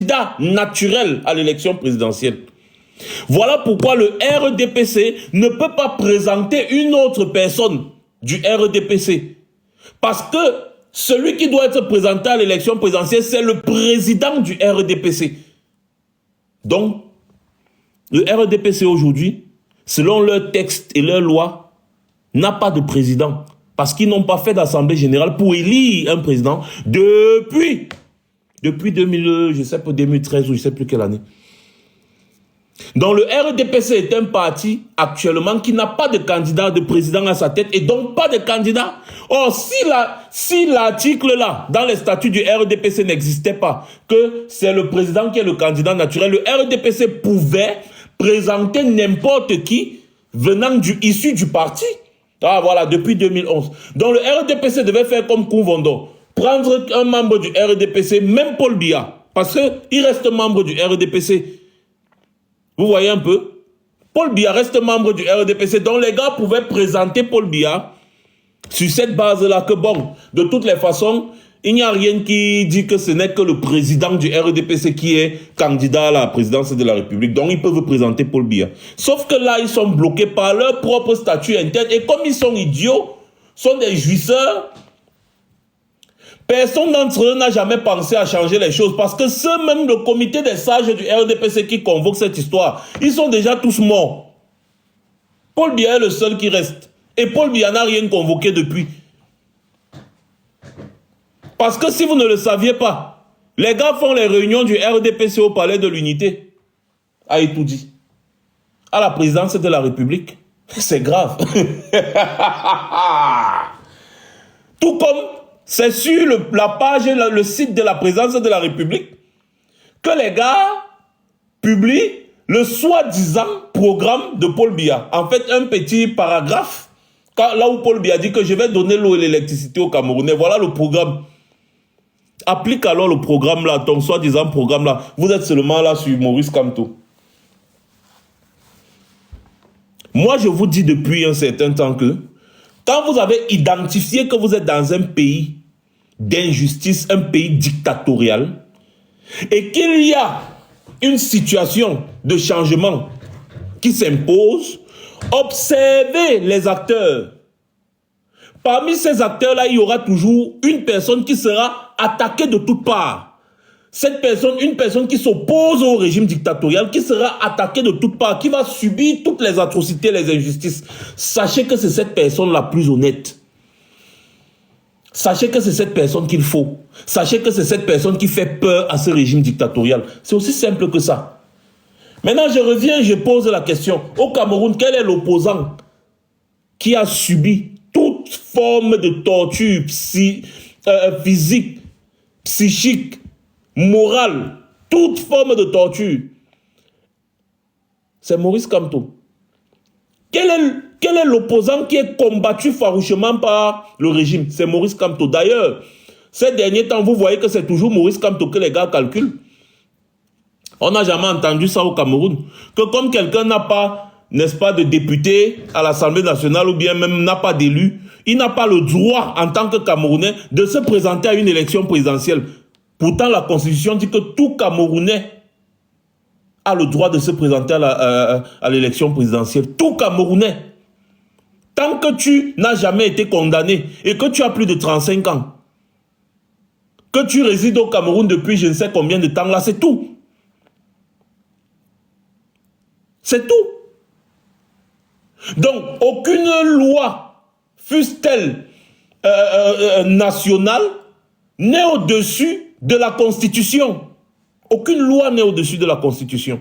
candidat naturel à l'élection présidentielle. Voilà pourquoi le RDPC ne peut pas présenter une autre personne du RDPC. Parce que celui qui doit être présenté à l'élection présidentielle, c'est le président du RDPC. Donc, le RDPC aujourd'hui, selon leur texte et leur loi, n'a pas de président. Parce qu'ils n'ont pas fait d'assemblée générale pour élire un président depuis 2000, je sais pas, 2013 ou je ne sais plus quelle année. Donc le RDPC est un parti actuellement qui n'a pas de candidat de président à sa tête et donc pas de candidat. Or, si l'article là, dans les statuts du RDPC n'existait pas, que c'est le président qui est le candidat naturel, le RDPC pouvait présenter n'importe qui issu du parti. Ah voilà, depuis 2011. Donc le RDPC devait faire comme Kouvondo, prendre un membre du RDPC, même Paul Biya, parce qu'il reste membre du RDPC. Vous voyez un peu? Paul Biya reste membre du RDPC, donc les gars pouvaient présenter Paul Biya sur cette base-là, que bon, de toutes les façons, il n'y a rien qui dit que ce n'est que le président du RDPC qui est candidat à la présidence de la République. Donc ils peuvent présenter Paul Biya. Sauf que là, ils sont bloqués par leur propre statut interne. Et comme ils sont idiots, sont des jouisseurs, personne d'entre eux n'a jamais pensé à changer les choses. Parce que c'est même le comité des sages du RDPC qui convoque cette histoire. Ils sont déjà tous morts. Paul Biya est le seul qui reste. Et Paul Biya n'a rien convoqué depuis. Parce que si vous ne le saviez pas, les gars font les réunions du RDPC au Palais de l'Unité. À Itoudi. À la présidence de la République. C'est grave. Tout comme c'est sur la page, le site de la présidence de la République, que les gars publient le soi-disant programme de Paul Biya. En fait, un petit paragraphe, là où Paul Biya dit que je vais donner l'eau et l'électricité aux Camerounais. Voilà le programme. Applique alors le programme là, ton soi-disant programme là. Vous êtes seulement là sur Maurice Kamto. Moi, je vous dis depuis un certain temps que quand vous avez identifié que vous êtes dans un pays d'injustice, un pays dictatorial, et qu'il y a une situation de changement qui s'impose, observez les acteurs. Parmi ces acteurs-là, il y aura toujours une personne qui sera attaquée de toutes parts. Cette personne, une personne qui s'oppose au régime dictatorial, qui sera attaquée de toutes parts, qui va subir toutes les atrocités, les injustices. Sachez que c'est cette personne la plus honnête. Sachez que c'est cette personne qu'il faut. Sachez que c'est cette personne qui fait peur à ce régime dictatorial. C'est aussi simple que ça. Maintenant, je reviens, je pose la question. Au Cameroun, quel est l'opposant qui a subi toute forme de torture physique, psychique, morale, toute forme de torture? C'est Maurice Kamto. Quel est l'opposant qui est combattu farouchement par le régime? C'est Maurice Kamto. D'ailleurs, ces derniers temps, vous voyez que c'est toujours Maurice Kamto que les gars calculent. On n'a jamais entendu ça au Cameroun. Que comme quelqu'un n'a pas, n'est-ce pas, de député à l'Assemblée nationale ou bien même n'a pas d'élu, il n'a pas le droit en tant que Camerounais de se présenter à une élection présidentielle. Pourtant, la Constitution dit que tout Camerounais a le droit de se présenter à l'élection présidentielle. Tout Camerounais. Tant que tu n'as jamais été condamné et que tu as plus de 35 ans, que tu résides au Cameroun depuis je ne sais combien de temps là, c'est tout. C'est tout. Donc, aucune loi, fût-elle nationale, n'est au-dessus de la Constitution. Aucune loi n'est au-dessus de la Constitution.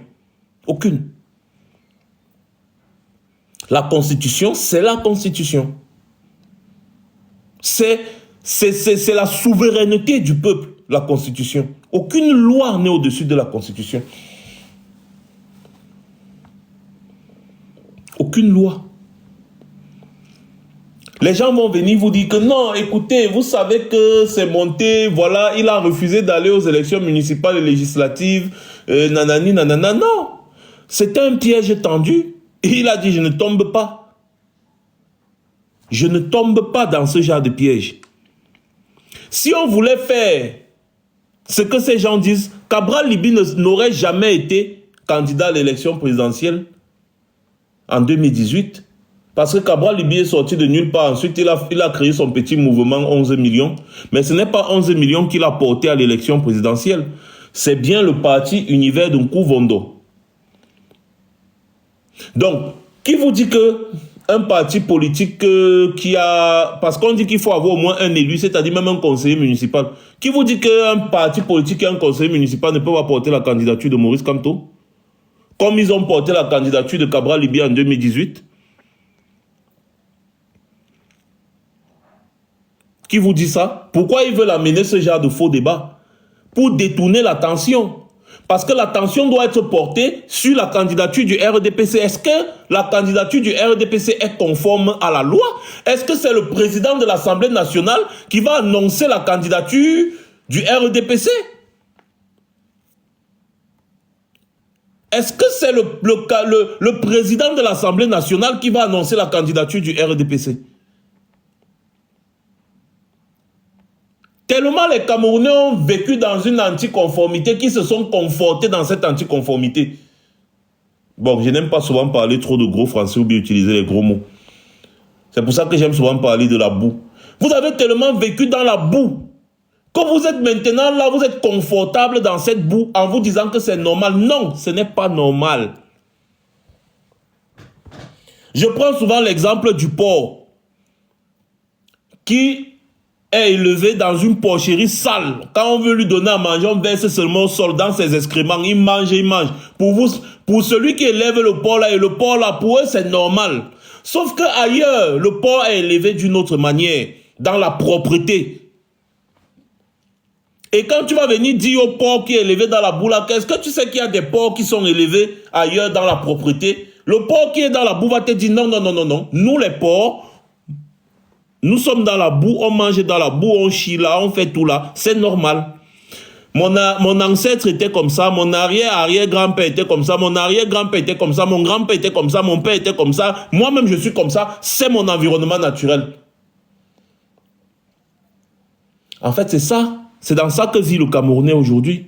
Aucune. La Constitution, c'est la Constitution. C'est la souveraineté du peuple, la Constitution. Aucune loi n'est au-dessus de la Constitution. Aucune loi. Les gens vont venir vous dire que non, écoutez, vous savez que c'est monté, voilà, il a refusé d'aller aux élections municipales et législatives, nanani, nanana. Non, c'était un piège tendu. Et il a dit, je ne tombe pas. Je ne tombe pas dans ce genre de piège. Si on voulait faire ce que ces gens disent, Cabral Liby n'aurait jamais été candidat à l'élection présidentielle en 2018. Parce que Cabral Liby est sorti de nulle part. Ensuite, il a créé son petit mouvement 11 millions. Mais ce n'est pas 11 millions qu'il a porté à l'élection présidentielle. C'est bien le parti Univers de Nkuvondo. Donc, qui vous dit que un parti politique qui a... Parce qu'on dit qu'il faut avoir au moins un élu, c'est-à-dire même un conseiller municipal. Qui vous dit qu'un parti politique et un conseiller municipal ne peut pas porter la candidature de Maurice Kamto? Comme ils ont porté la candidature de Cabral Liby en 2018. Qui vous dit ça? Pourquoi ils veulent amener ce genre de faux débat? Pour détourner l'attention. Parce que l'attention doit être portée sur la candidature du RDPC. Est-ce que la candidature du RDPC est conforme à la loi? Est-ce que c'est le président de l'Assemblée nationale qui va annoncer la candidature du RDPC? Est-ce que c'est le président de l'Assemblée nationale qui va annoncer la candidature du RDPC? Tellement les Camerounais ont vécu dans une anticonformité qu'ils se sont confortés dans cette anticonformité. Bon, je n'aime pas souvent parler trop de gros français ou bien utiliser les gros mots. C'est pour ça que j'aime souvent parler de la boue. Vous avez tellement vécu dans la boue que vous êtes maintenant là, vous êtes confortable dans cette boue en vous disant que c'est normal. Non, ce n'est pas normal. Je prends souvent l'exemple du porc qui est élevé dans une porcherie sale. Quand on veut lui donner à manger, on verse seulement au sol dans ses excréments. Il mange et il mange. Pour celui qui élève le porc là, et le porc là, pour eux, c'est normal. Sauf qu'ailleurs, le porc est élevé d'une autre manière, dans la propreté. Et quand tu vas venir dire au porc qui est élevé dans la boue là, est-ce que tu sais qu'il y a des porcs qui sont élevés ailleurs dans la propreté? Le porc qui est dans la boue va te dire non, non, non, non, non. Nous les porcs, nous sommes dans la boue, on mange dans la boue, on chie là, on fait tout là. C'est normal. Mon ancêtre était comme ça, mon arrière-arrière-grand-père était comme ça, mon arrière-grand-père était comme ça, mon grand-père était comme ça, mon père était comme ça, moi-même je suis comme ça, c'est mon environnement naturel. En fait, c'est ça. C'est dans ça que vit le Camerounais aujourd'hui.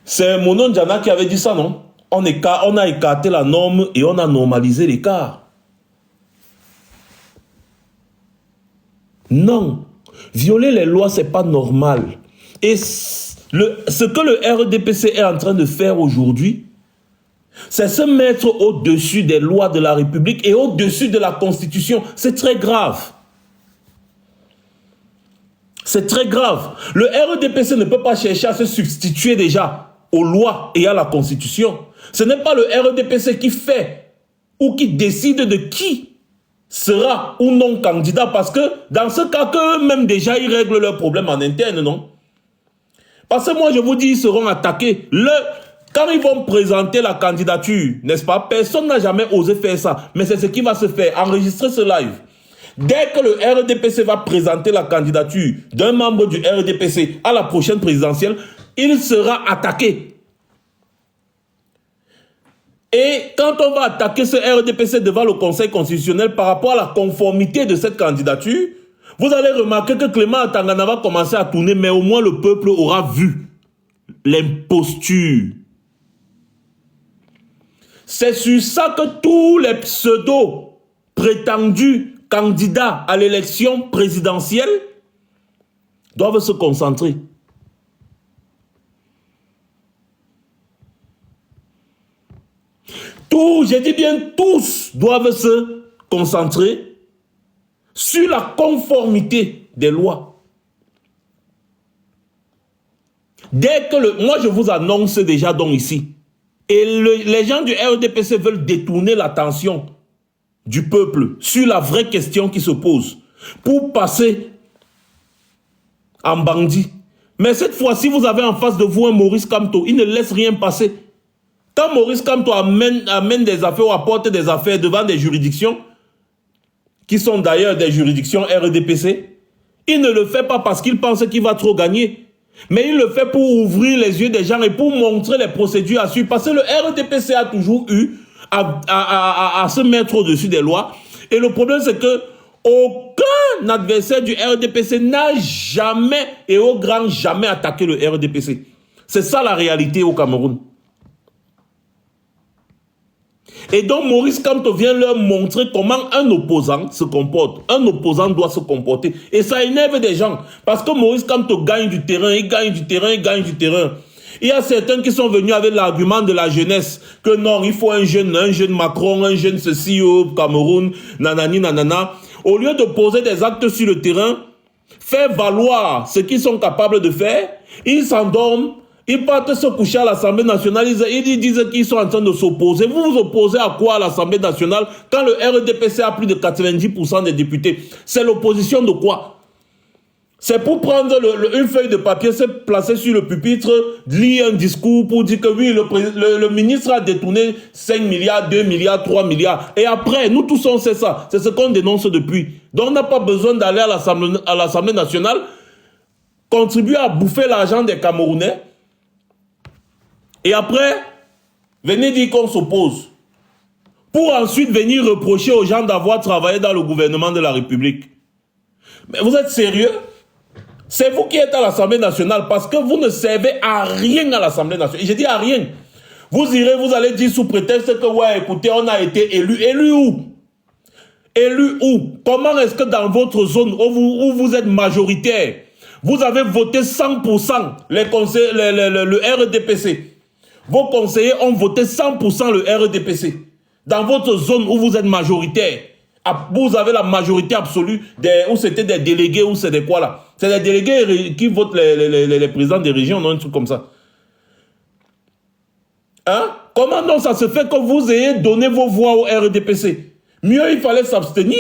C'est Monon Diana qui avait dit ça, non? On a écarté la norme et on a normalisé l'écart. Non, violer les lois, c'est pas normal. Et ce que le RDPC est en train de faire aujourd'hui, c'est se mettre au-dessus des lois de la République et au-dessus de la Constitution. C'est très grave. C'est très grave. Le RDPC ne peut pas chercher à se substituer déjà aux lois et à la Constitution. Ce n'est pas le RDPC qui fait ou qui décide de qui sera ou non candidat, parce que dans ce cas qu'eux-mêmes déjà ils règlent leurs problèmes en interne, non? Parce que moi je vous dis, ils seront attaqués. Quand ils vont présenter la candidature, n'est-ce pas? Personne n'a jamais osé faire ça, mais c'est ce qui va se faire, enregistrer ce live. Dès que le RDPC va présenter la candidature d'un membre du RDPC à la prochaine présidentielle, il sera attaqué. Et quand on va attaquer ce RDPC devant le Conseil constitutionnel par rapport à la conformité de cette candidature, vous allez remarquer que Clément Atangana va commencer à tourner, mais au moins le peuple aura vu l'imposture. C'est sur ça que tous les pseudo-prétendus candidats à l'élection présidentielle doivent se concentrer. Je dis bien tous doivent se concentrer sur la conformité des lois. Dès que moi je vous annonce déjà donc ici, et les gens du RDPC veulent détourner l'attention du peuple sur la vraie question qui se pose pour passer en bandit. Mais cette fois-ci, vous avez en face de vous un Maurice Kamto, il ne laisse rien passer. Quand Maurice Kamto amène des affaires ou apporte des affaires devant des juridictions, qui sont d'ailleurs des juridictions RDPC, il ne le fait pas parce qu'il pense qu'il va trop gagner. Mais il le fait pour ouvrir les yeux des gens et pour montrer les procédures à suivre. Parce que le RDPC a toujours eu à se mettre au-dessus des lois. Et le problème, c'est que Aucun adversaire du RDPC n'a jamais et au grand jamais attaqué le RDPC. C'est ça la réalité au Cameroun. Et donc Maurice Kamto vient leur montrer comment un opposant se comporte. Un opposant doit se comporter. Et ça énerve des gens. Parce que Maurice Kamto gagne du terrain, il gagne du terrain, il gagne du terrain. Il y a certains qui sont venus avec l'argument de la jeunesse. Que non, il faut un jeune Macron, un jeune ceci au Cameroun, nanani, nanana. Au lieu de poser des actes sur le terrain, faire valoir ce qu'ils sont capables de faire, ils s'endorment. Ils partent se coucher à l'Assemblée nationale, ils disent qu'ils sont en train de s'opposer. Vous vous opposez à quoi à l'Assemblée nationale quand le RDPC a plus de 90% des députés? C'est l'opposition de quoi? C'est pour prendre une feuille de papier, se placer sur le pupitre, lire un discours pour dire que oui, le ministre a détourné 5 milliards, 2 milliards, 3 milliards. Et après, nous tous on sait ça. C'est ce qu'on dénonce depuis. Donc on n'a pas besoin d'aller à l'Assemblée nationale, contribuer à bouffer l'argent des Camerounais. Et après, venez dire qu'on s'oppose. Pour ensuite venir reprocher aux gens d'avoir travaillé dans le gouvernement de la République. Mais vous êtes sérieux? C'est vous qui êtes à l'Assemblée nationale parce que vous ne servez à rien à l'Assemblée nationale. Et je dis à rien. Vous irez, vous allez dire sous prétexte que, ouais, écoutez, on a été élu. Élu où? Élu où? Comment est-ce que dans votre zone où vous êtes majoritaire, vous avez voté 100% le RDPC? Vos conseillers ont voté 100% le RDPC. Dans votre zone où vous êtes majoritaire, vous avez la majorité absolue, où c'était des délégués, ou c'est des quoi là? C'est des délégués qui votent les présidents des régions, non, un truc comme ça. Hein? Comment donc ça se fait que vous ayez donné vos voix au RDPC? Mieux, il fallait s'abstenir.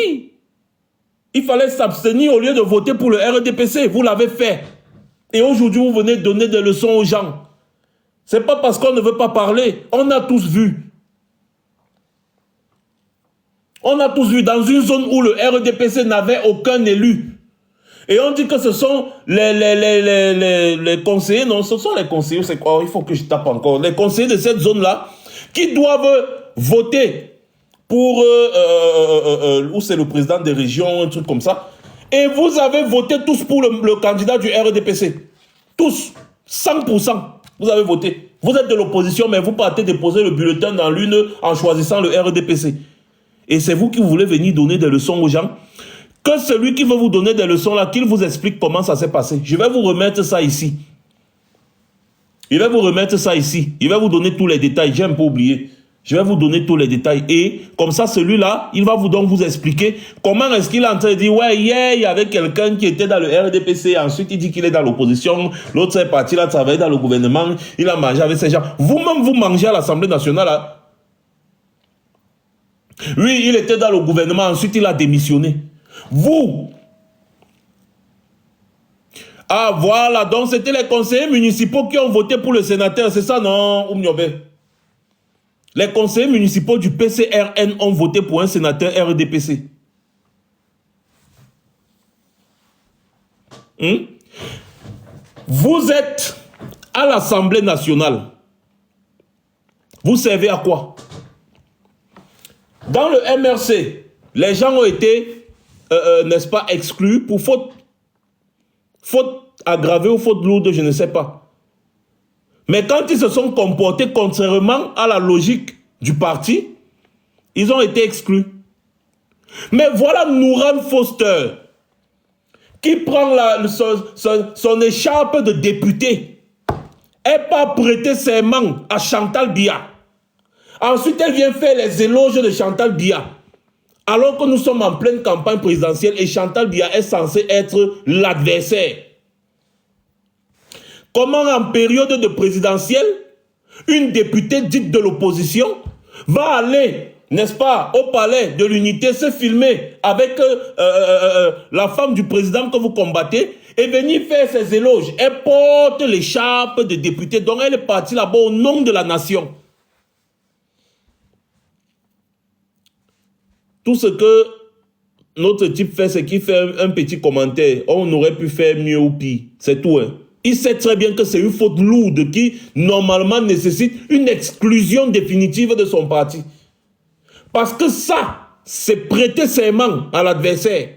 Il fallait s'abstenir au lieu de voter pour le RDPC. Vous l'avez fait. Et aujourd'hui, vous venez donner des leçons aux gens. C'est pas parce qu'on ne veut pas parler. On a tous vu. On a tous vu dans une zone où le RDPC n'avait aucun élu. Et on dit que ce sont les conseillers. Non, ce sont les conseillers. C'est quoi? Il faut que je tape encore. Les conseillers de cette zone-là qui doivent voter pour... où c'est le président des régions, un truc comme ça. Et vous avez voté tous pour le candidat du RDPC. Tous. 100%. Vous avez voté. Vous êtes de l'opposition, mais vous partez déposer le bulletin dans l'une en choisissant le RDPC. Et c'est vous qui voulez venir donner des leçons aux gens. Que celui qui veut vous donner des leçons là, qu'il vous explique comment ça s'est passé. Je vais vous remettre ça ici. Il va vous remettre ça ici. Il va vous donner tous les détails. J'aime pas oublier. Je vais vous donner tous les détails. Et comme ça, celui-là, il va donc vous expliquer comment est-ce qu'il est en train de dire, ouais, hier, il y avait quelqu'un qui était dans le RDPC. Ensuite, il dit qu'il est dans l'opposition. L'autre est parti, il a travaillé dans le gouvernement. Il a mangé avec ces gens. Vous-même, vous mangez à l'Assemblée nationale. Là. Lui, il était dans le gouvernement. Ensuite, il a démissionné. Vous. Ah, voilà. Donc, c'était les conseillers municipaux qui ont voté pour le sénateur. C'est ça, non, Oumniobé? Les conseillers municipaux du PCRN ont voté pour un sénateur RDPC. Vous êtes à l'Assemblée nationale. Vous servez à quoi? Dans le MRC, les gens ont été, n'est-ce pas, exclus pour faute aggravée ou faute lourde, je ne sais pas. Mais quand ils se sont comportés contrairement à la logique du parti, ils ont été exclus. Mais voilà Nouran Foster, qui prend son écharpe de député et pas prêter serment à Chantal Biya. Ensuite, elle vient faire les éloges de Chantal Biya. Alors que nous sommes en pleine campagne présidentielle et Chantal Biya est censée être l'adversaire. Comment en période de présidentielle, une députée dite de l'opposition va aller, n'est-ce pas, au palais de l'unité, se filmer avec la femme du président que vous combattez et venir faire ses éloges. Elle porte l'écharpe de député, donc elle est partie là-bas au nom de la nation. Tout ce que notre type fait, c'est qu'il fait un petit commentaire. On aurait pu faire mieux ou pire. C'est tout, hein. Il sait très bien que c'est une faute lourde qui, normalement, nécessite une exclusion définitive de son parti. Parce que ça, c'est prêter serment à l'adversaire.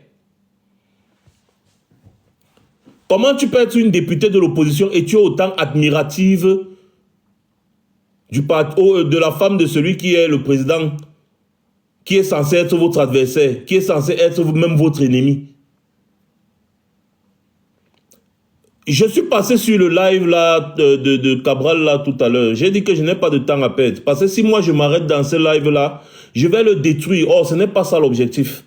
Comment tu peux être une députée de l'opposition et tu es autant admirative de la femme de celui qui est le président, qui est censé être votre adversaire, qui est censé être même votre ennemi? Je suis passé sur le live là de Cabral là tout à l'heure. J'ai dit que je n'ai pas de temps à perdre. Parce que si moi je m'arrête dans ce live là, je vais le détruire. Or, ce n'est pas ça l'objectif.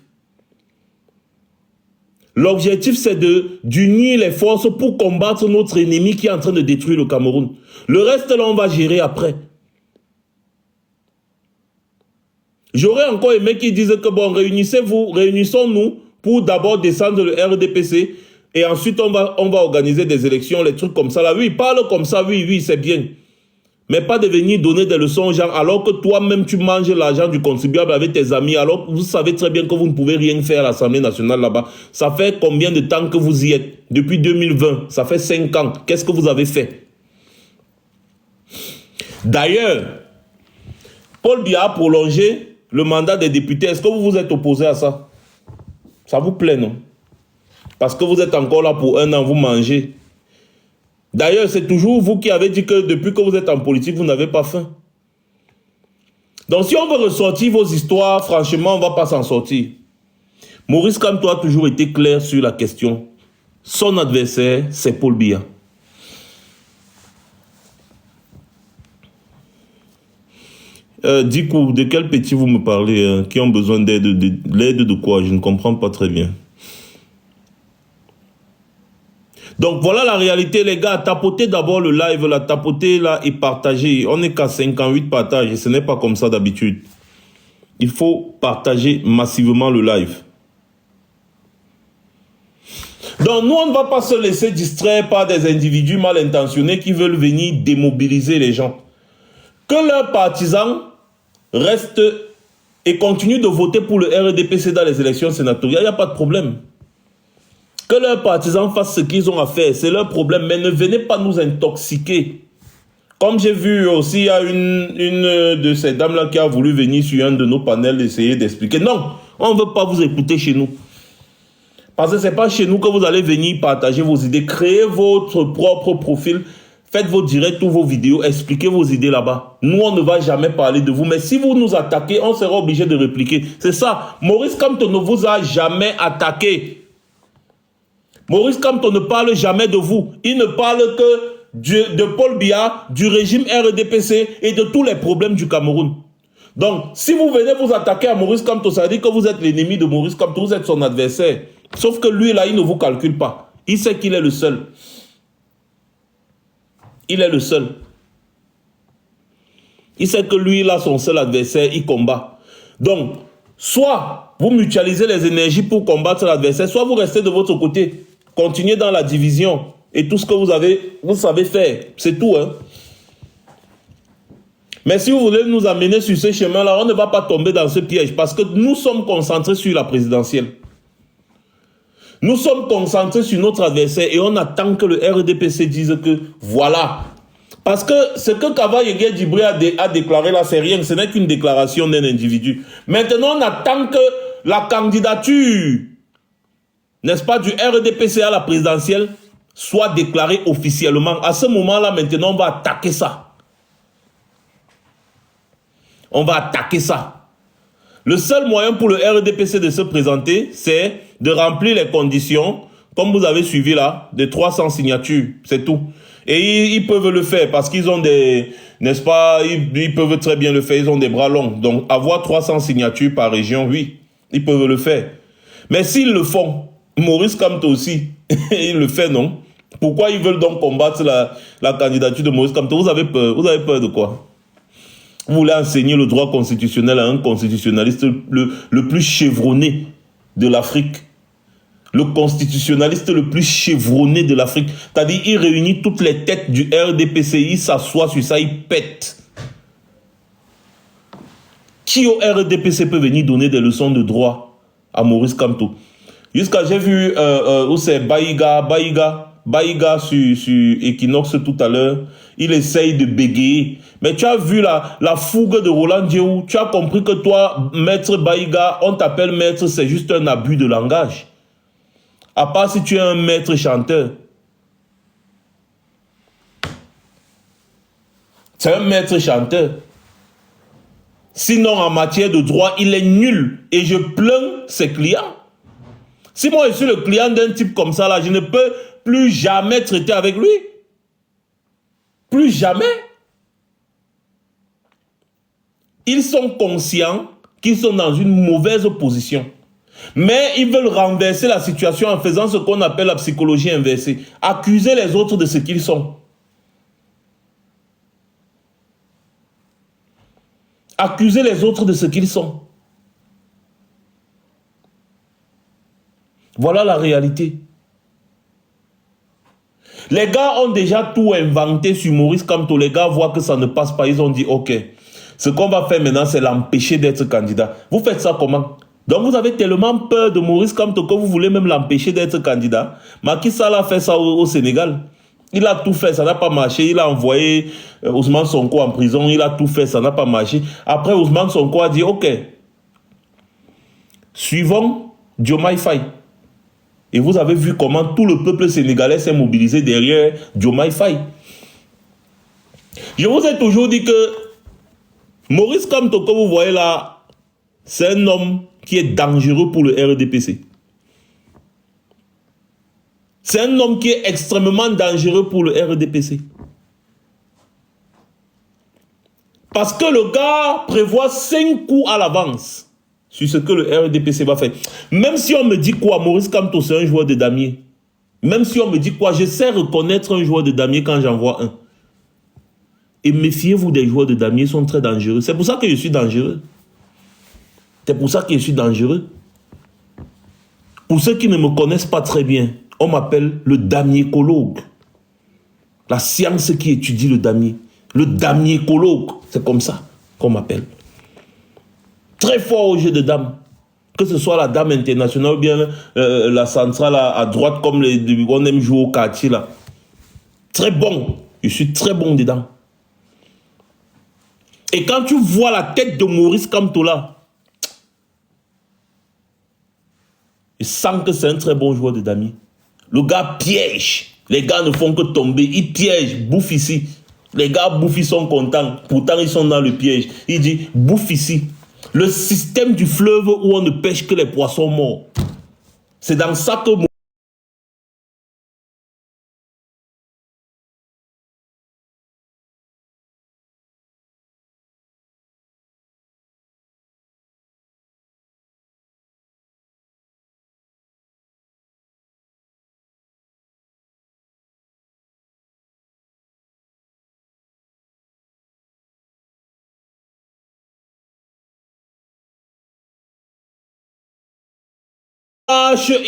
L'objectif, c'est d'unir les forces pour combattre notre ennemi qui est en train de détruire le Cameroun. Le reste là, on va gérer après. J'aurais encore aimé qu'ils disent que bon, réunissez-vous, réunissons-nous pour d'abord descendre le RDPC. Et ensuite, on va organiser des élections, les trucs comme ça. Là. Oui, parle comme ça, oui, c'est bien. Mais pas de venir donner des leçons aux gens alors que toi-même, tu manges l'argent du contribuable avec tes amis, alors que vous savez très bien que vous ne pouvez rien faire à l'Assemblée nationale là-bas. Ça fait combien de temps que vous y êtes? Depuis 2020, ça fait 5 ans. Qu'est-ce que vous avez fait? D'ailleurs, Paul Biya a prolongé le mandat des députés. Est-ce que vous vous êtes opposé à ça? Ça vous plaît, non? Parce que vous êtes encore là pour 1 an, vous mangez. D'ailleurs, c'est toujours vous qui avez dit que depuis que vous êtes en politique, vous n'avez pas faim. Donc si on veut ressortir vos histoires, franchement, on ne va pas s'en sortir. Maurice Kamto a toujours été clair sur la question. Son adversaire, c'est Paul Biya. Dikou, de quel petit vous me parlez qui ont besoin d'aide? L'aide de quoi? Je ne comprends pas très bien. Donc voilà la réalité les gars, tapotez d'abord le live là, tapotez là et partagez. On n'est qu'à 58 partages et ce n'est pas comme ça d'habitude. Il faut partager massivement le live. Donc nous on ne va pas se laisser distraire par des individus mal intentionnés qui veulent venir démobiliser les gens. Que leurs partisans restent et continuent de voter pour le RDPC dans les élections sénatoriales, il n'y a pas de problème. Que leurs partisans fassent ce qu'ils ont à faire, c'est leur problème. Mais ne venez pas nous intoxiquer. Comme j'ai vu aussi, il y a une de ces dames-là qui a voulu venir sur un de nos panels essayer d'expliquer. Non, on ne veut pas vous écouter chez nous. Parce que ce n'est pas chez nous que vous allez venir partager vos idées. Créez votre propre profil. Faites vos directs ou vos vidéos. Expliquez vos idées là-bas. Nous, on ne va jamais parler de vous. Mais si vous nous attaquez, on sera obligé de répliquer. C'est ça. Maurice Kamto ne vous a jamais attaqué. Maurice Kamto ne parle jamais de vous. Il ne parle que de Paul Biya, du régime RDPC et de tous les problèmes du Cameroun. Donc, si vous venez vous attaquer à Maurice Kamto, ça veut dire que vous êtes l'ennemi de Maurice Kamto, vous êtes son adversaire. Sauf que lui, là, il ne vous calcule pas. Il sait qu'il est le seul. Il est le seul. Il sait que lui, là, son seul adversaire, il combat. Donc, soit vous mutualisez les énergies pour combattre l'adversaire, soit vous restez de votre côté. Continuez dans la division et tout ce que vous savez faire. C'est tout. Hein? Mais si vous voulez nous amener sur ce chemin-là, on ne va pas tomber dans ce piège parce que nous sommes concentrés sur la présidentielle. Nous sommes concentrés sur notre adversaire et on attend que le RDPC dise que voilà. Parce que ce que Kava Yegué Djibré a déclaré là, c'est rien. Ce n'est qu'une déclaration d'un individu. Maintenant, on attend que la candidature, n'est-ce pas, du RDPC à la présidentielle soit déclarée officiellement. À ce moment-là, maintenant, on va attaquer ça. On va attaquer ça. Le seul moyen pour le RDPC de se présenter, c'est de remplir les conditions, comme vous avez suivi là, de 300 signatures. C'est tout. Et ils peuvent le faire parce qu'ils ont des, n'est-ce pas, ils peuvent très bien le faire, ils ont des bras longs. Donc, avoir 300 signatures par région, oui, ils peuvent le faire. Mais s'ils le font, Maurice Kamto aussi, il le fait, non? Pourquoi ils veulent donc combattre la candidature de Maurice Kamto? Vous avez peur de quoi? Vous voulez enseigner le droit constitutionnel à un constitutionnaliste le plus chevronné de l'Afrique. Le constitutionnaliste le plus chevronné de l'Afrique. C'est-à-dire, il réunit toutes les têtes du RDPC, il s'assoit sur ça, il pète. Qui au RDPC peut venir donner des leçons de droit à Maurice Kamto? Jusqu'à j'ai vu où c'est Baïga, Baïga sur Equinox tout à l'heure, il essaye de bégayer. Mais tu as vu la fougue de Roland Diéou. Tu as compris que toi, maître Baïga, on t'appelle maître, c'est juste un abus de langage. À part si tu es un maître chanteur. C'est un maître chanteur. Sinon, en matière de droit, il est nul. Et je plains ses clients. Si moi je suis le client d'un type comme ça, là, je ne peux plus jamais traiter avec lui. Plus jamais. Ils sont conscients qu'ils sont dans une mauvaise position. Mais ils veulent renverser la situation en faisant ce qu'on appelle la psychologie inversée. Accuser les autres de ce qu'ils sont. Accuser les autres de ce qu'ils sont. Voilà la réalité. Les gars ont déjà tout inventé sur Maurice Kamto. Les gars voient que ça ne passe pas. Ils ont dit, ok, ce qu'on va faire maintenant, c'est l'empêcher d'être candidat. Vous faites ça comment? Donc vous avez tellement peur de Maurice Kamto que vous voulez même l'empêcher d'être candidat. Macky Sall a fait ça au Sénégal. Il a tout fait, ça n'a pas marché. Il a envoyé Ousmane Sonko en prison. Il a tout fait, ça n'a pas marché. Après, Ousmane Sonko a dit, ok, suivons Diomaye Faye. Et vous avez vu comment tout le peuple sénégalais s'est mobilisé derrière Diomaye Faye. Je vous ai toujours dit que Maurice Kamto, que vous voyez là, c'est un homme qui est dangereux pour le RDPC. C'est un homme qui est extrêmement dangereux pour le RDPC. Parce que le gars prévoit 5 coups à l'avance sur ce que le RDPC va faire. Même si on me dit quoi, Maurice Kamto, c'est un joueur de damier. Même si on me dit quoi, je sais reconnaître un joueur de damier quand j'en vois un. Et méfiez-vous des joueurs de damier, ils sont très dangereux. C'est pour ça que je suis dangereux. C'est pour ça que je suis dangereux. Pour ceux qui ne me connaissent pas très bien, on m'appelle le damiécologue. La science qui étudie le damier. Le damiécologue, c'est comme ça qu'on m'appelle. Très fort au jeu de dames. Que ce soit la dame internationale ou bien la centrale à droite comme on aime jouer au quartier là. Très bon. Je suis très bon dedans. Et quand tu vois la tête de Maurice Kamto là, je sens que c'est un très bon joueur de damier. Le gars piège. Les gars ne font que tomber. Ils piègent, bouffent ici. Les gars bouffent, ils sont contents. Pourtant, ils sont dans le piège. Il dit, bouffe ici. Le système du fleuve où on ne pêche que les poissons morts. C'est dans ça que...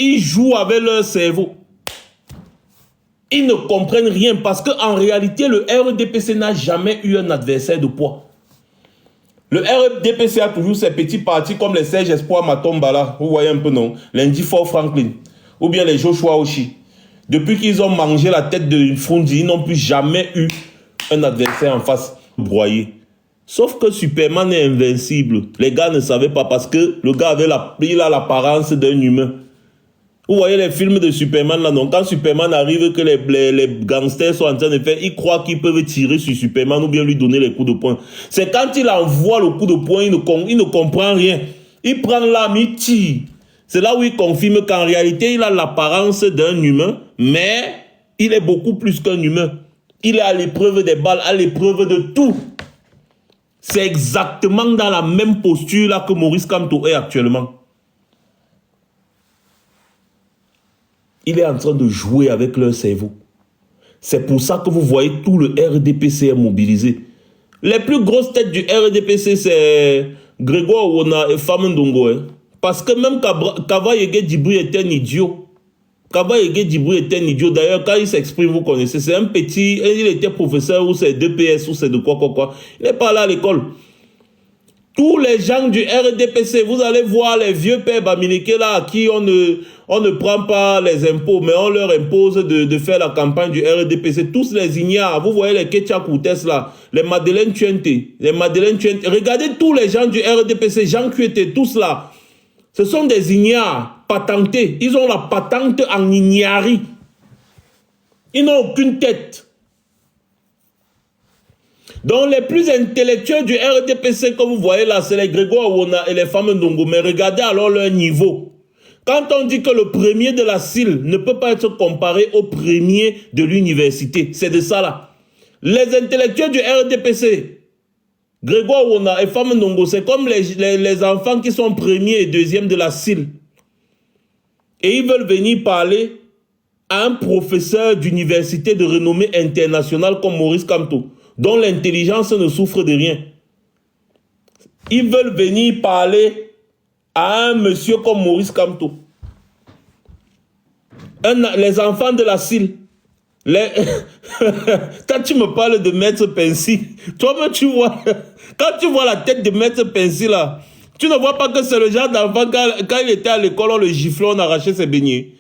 ils jouent avec leur cerveau. Ils ne comprennent rien parce qu'en réalité, le RDPC n'a jamais eu un adversaire de poids. Le RDPC a toujours ses petits partis comme les Serge Espoir Matomba là, vous voyez un peu non, l'Indy Fort Franklin, ou bien les Joshua Oshi. Depuis qu'ils ont mangé la tête de Fundi, ils n'ont plus jamais eu un adversaire en face broyé. Sauf que Superman est invincible. Les gars ne savaient pas parce que le gars avait l'apparence d'un humain. Vous voyez les films de Superman là, donc quand Superman arrive, que les gangsters sont en train de faire, ils croient qu'ils peuvent tirer sur Superman ou bien lui donner les coups de poing. C'est quand il envoie le coup de poing, il ne comprend rien. Il prend l'arme, il tire. C'est là où il confirme qu'en réalité, il a l'apparence d'un humain, mais il est beaucoup plus qu'un humain. Il est à l'épreuve des balles, à l'épreuve de tout. C'est exactement dans la même posture là que Maurice Kamto est actuellement. Il est en train de jouer avec leur cerveau. C'est pour ça que vous voyez tout le RDPC est mobilisé. Les plus grosses têtes du RDPC, c'est Grégoire Wona et Femme Ndongo. Hein. Parce que même Kava Yege Dibri est un idiot. Kava Yege Dibri est un idiot. D'ailleurs, quand il s'exprime, vous connaissez, c'est un petit... Il était professeur ou c'est 2PS ou c'est de quoi. Il n'est pas là à l'école. Tous les gens du RDPC, vous allez voir les vieux pères Bamileke là, à qui on ne prend pas les impôts, mais on leur impose de faire la campagne du RDPC. Tous les ignares, vous voyez les Ketia Koutes là, les Madeleine Tuente, regardez tous les gens du RDPC, Jean Kuete, tous là. Ce sont des ignares patentés. Ils ont la patente en ignari. Ils n'ont aucune tête. Donc les plus intellectuels du RDPC que vous voyez là, c'est les Grégoire Wona et les femmes Ndongo. Mais regardez alors leur niveau. Quand on dit que le premier de la CIL ne peut pas être comparé au premier de l'université, c'est de ça là. Les intellectuels du RDPC, Grégoire Wona et femmes Ndongo, c'est comme les enfants qui sont premiers et deuxièmes de la CIL. Et ils veulent venir parler à un professeur d'université de renommée internationale comme Maurice Kamto, dont l'intelligence ne souffre de rien. Ils veulent venir parler à un monsieur comme Maurice Kamto. Les enfants de la CIL. Quand tu me parles de Maître Pensi, toi-même tu vois, quand tu vois la tête de Maître Pensi là, tu ne vois pas que c'est le genre d'enfant, quand il était à l'école, on le giflait, on arrachait ses beignets.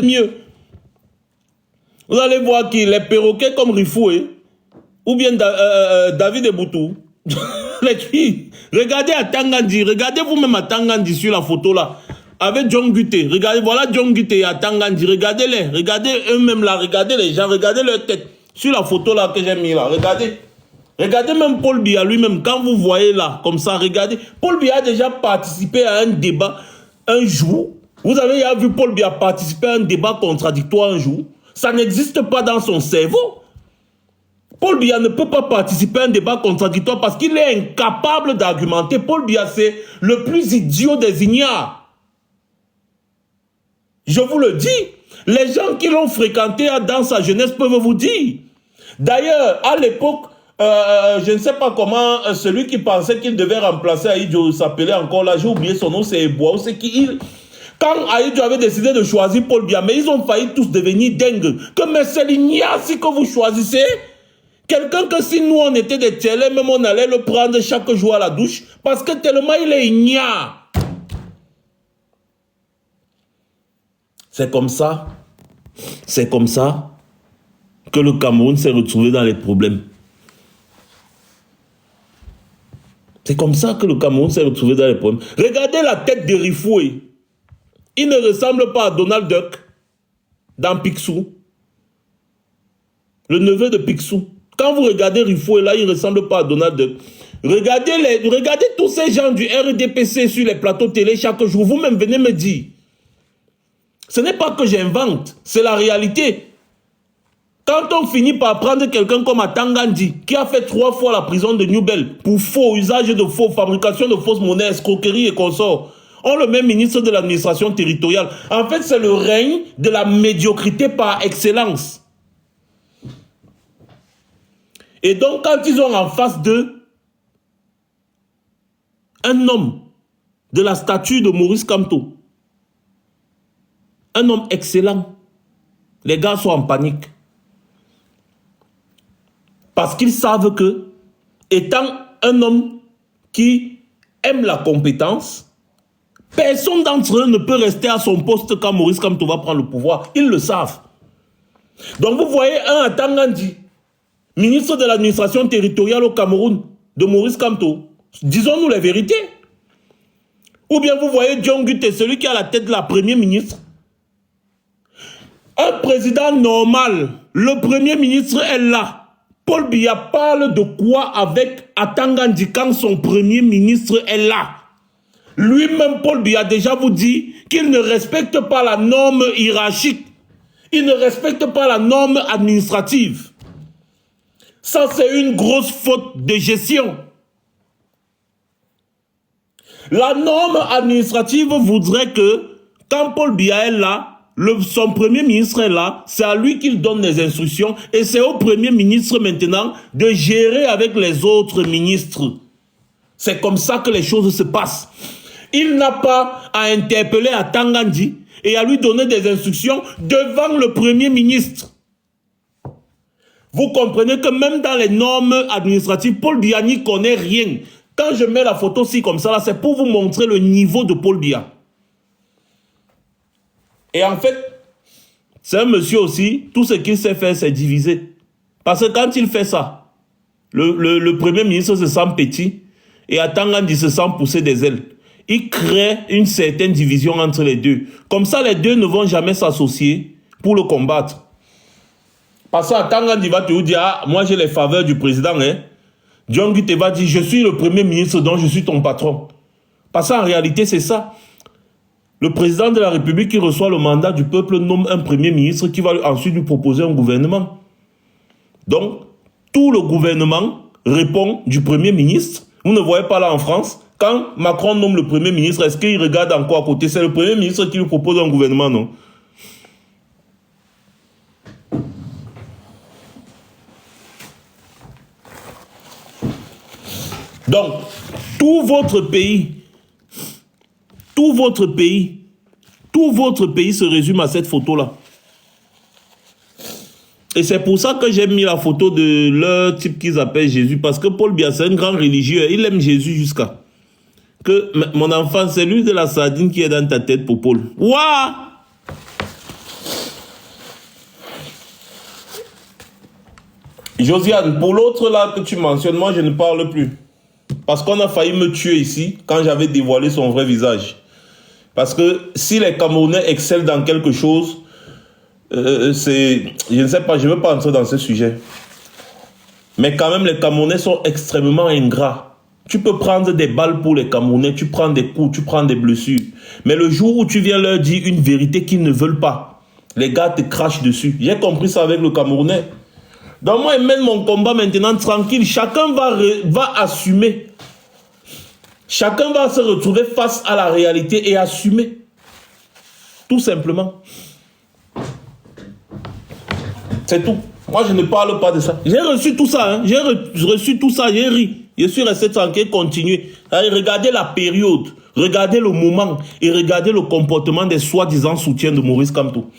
Mieux. Vous allez voir qu'il est perroquet comme Rifoué, ou bien David Eboutou. Les filles, regardez à Tangandi, regardez vous-même à Tangandi sur la photo là, avec John Guté. Regardez, voilà John Guté à Tangandi, regardez-les, regardez eux-mêmes là, regardez les gens, regardez leur tête. Sur la photo là que j'ai mis là, regardez. Regardez même Paul Biya lui-même, quand vous voyez là, comme ça, regardez. Paul Biya a déjà participé à un débat un jour. Vous avez vu Paul Biya participer à un débat contradictoire un jour. Ça n'existe pas dans son cerveau. Paul Biya ne peut pas participer à un débat contradictoire parce qu'il est incapable d'argumenter. Paul Biya, c'est le plus idiot des ignares. Je vous le dis. Les gens qui l'ont fréquenté dans sa jeunesse peuvent vous dire. D'ailleurs, à l'époque, je ne sais pas comment, celui qui pensait qu'il devait remplacer Aïdjo s'appelait encore là, j'ai oublié son nom, c'est Eboa, c'est qui il... Quand Aïdjo avait décidé de choisir Paul Biya, mais ils ont failli tous devenir dingues. Que mais c'est l'ignace que vous choisissez. Quelqu'un que si nous on était des télés, même on allait le prendre chaque jour à la douche, parce que tellement il est ignare. C'est comme ça que le Cameroun s'est retrouvé dans les problèmes. C'est comme ça que le Cameroun s'est retrouvé dans les problèmes. Regardez la tête de Rifoué. Il ne ressemble pas à Donald Duck dans Picsou. Le neveu de Picsou. Quand vous regardez Rifoué là, il ne ressemble pas à Donald Duck. Regardez tous ces gens du RDPC sur les plateaux télé chaque jour. Vous-même venez me dire. Ce n'est pas que j'invente, c'est la réalité. Quand on finit par prendre quelqu'un comme Atangandi, qui a fait 3 fois la prison de Newbel pour faux, usage de faux, fabrication de fausses monnaies, escroquerie et consorts, on le met ministre de l'administration territoriale. En fait, c'est le règne de la médiocrité par excellence. Et donc, quand ils ont en face d'eux un homme de la stature de Maurice Kamto, un homme excellent, les gars sont en panique. Parce qu'ils savent que, étant un homme qui aime la compétence, personne d'entre eux ne peut rester à son poste quand Maurice Kamto va prendre le pouvoir. Ils le savent. Donc vous voyez un Atangandi, ministre de l'administration territoriale au Cameroun, de Maurice Kamto. Disons-nous les vérités. Ou bien vous voyez John Guté, celui qui a la tête de la première ministre. Un président normal, le premier ministre est là. Paul Biya parle de quoi avec Atangandi quand son premier ministre est là? Lui-même, Paul Biya, déjà vous dit qu'il ne respecte pas la norme hiérarchique. Il ne respecte pas la norme administrative. Ça, c'est une grosse faute de gestion. La norme administrative voudrait que, quand Paul Biya est là, son premier ministre est là, c'est à lui qu'il donne les instructions et c'est au premier ministre maintenant de gérer avec les autres ministres. C'est comme ça que les choses se passent. Il n'a pas à interpeller Atangandi et à lui donner des instructions devant le premier ministre. Vous comprenez que même dans les normes administratives, Paul Biya n'y connaît rien. Quand je mets la photo ci comme ça, là, c'est pour vous montrer le niveau de Paul Biya. Et en fait, c'est un monsieur aussi, tout ce qu'il sait faire, c'est diviser. Parce que quand il fait ça, le Premier ministre se sent petit et Atangandi se sent pousser des ailes. Il crée une certaine division entre les deux. Comme ça, les deux ne vont jamais s'associer pour le combattre. Parce que Atangandi va te dire, ah, moi j'ai les faveurs du président. Hein. Diongi te va dire, je suis le Premier ministre, donc je suis ton patron. Parce qu'en réalité, c'est ça. Le président de la République qui reçoit le mandat du peuple nomme un Premier ministre qui va ensuite lui proposer un gouvernement. Donc, tout le gouvernement répond du Premier ministre. Vous ne voyez pas là en France, quand Macron nomme le Premier ministre, est-ce qu'il regarde encore à côté? C'est le Premier ministre qui lui propose un gouvernement, non? Donc, tout votre pays se résume à cette photo-là. Et c'est pour ça que j'ai mis la photo de leur type qu'ils appellent Jésus. Parce que Paul Biya, c'est un grand religieux. Il aime Jésus jusqu'à... Que mon enfant, c'est lui de la sardine qui est dans ta tête pour Paul. Ouah! Josiane, pour l'autre là que tu mentionnes, moi je ne parle plus. Parce qu'on a failli me tuer ici quand j'avais dévoilé son vrai visage. Parce que si les Camerounais excellent dans quelque chose, c'est... Je ne sais pas, je ne veux pas entrer dans ce sujet. Mais quand même, les Camerounais sont extrêmement ingrats. Tu peux prendre des balles pour les Camerounais, tu prends des coups, tu prends des blessures. Mais le jour où tu viens leur dire une vérité qu'ils ne veulent pas, les gars te crachent dessus. J'ai compris ça avec le Camerounais. Donc moi, je mène mon combat maintenant tranquille. Chacun va assumer. Chacun va se retrouver face à la réalité et assumer. Tout simplement. C'est tout. Moi, je ne parle pas de ça. J'ai reçu tout ça. Hein. J'ai reçu tout ça. J'ai ri. Je suis resté tranquille, continuer. Regardez la période. Regardez le moment. Et regardez le comportement des soi-disant soutiens de Maurice Kamto.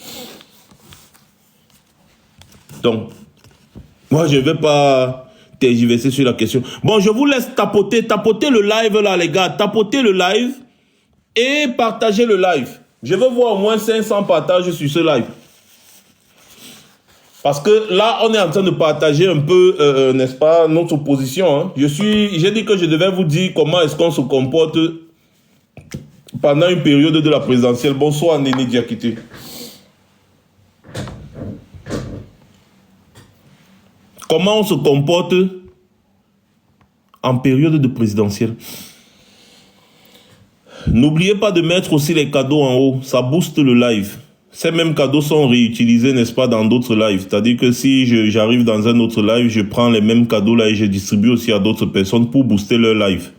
Donc, moi, je ne vais pas tergiverser sur la question. Bon, je vous laisse tapoter le live là, les gars. Tapotez le live et partagez le live. Je veux voir au moins 500 partages sur ce live. Parce que là, on est en train de partager un peu, n'est-ce pas, notre position. Hein. J'ai dit que je devais vous dire comment est-ce qu'on se comporte pendant une période de la présidentielle. Bonsoir, Néné Diakité. Comment on se comporte en période de présidentielle. N'oubliez pas de mettre aussi les cadeaux en haut. Ça booste le live. Ces mêmes cadeaux sont réutilisés, n'est-ce pas, dans d'autres lives. C'est-à-dire que si j'arrive dans un autre live, je prends les mêmes cadeaux là et je distribue aussi à d'autres personnes pour booster leur live.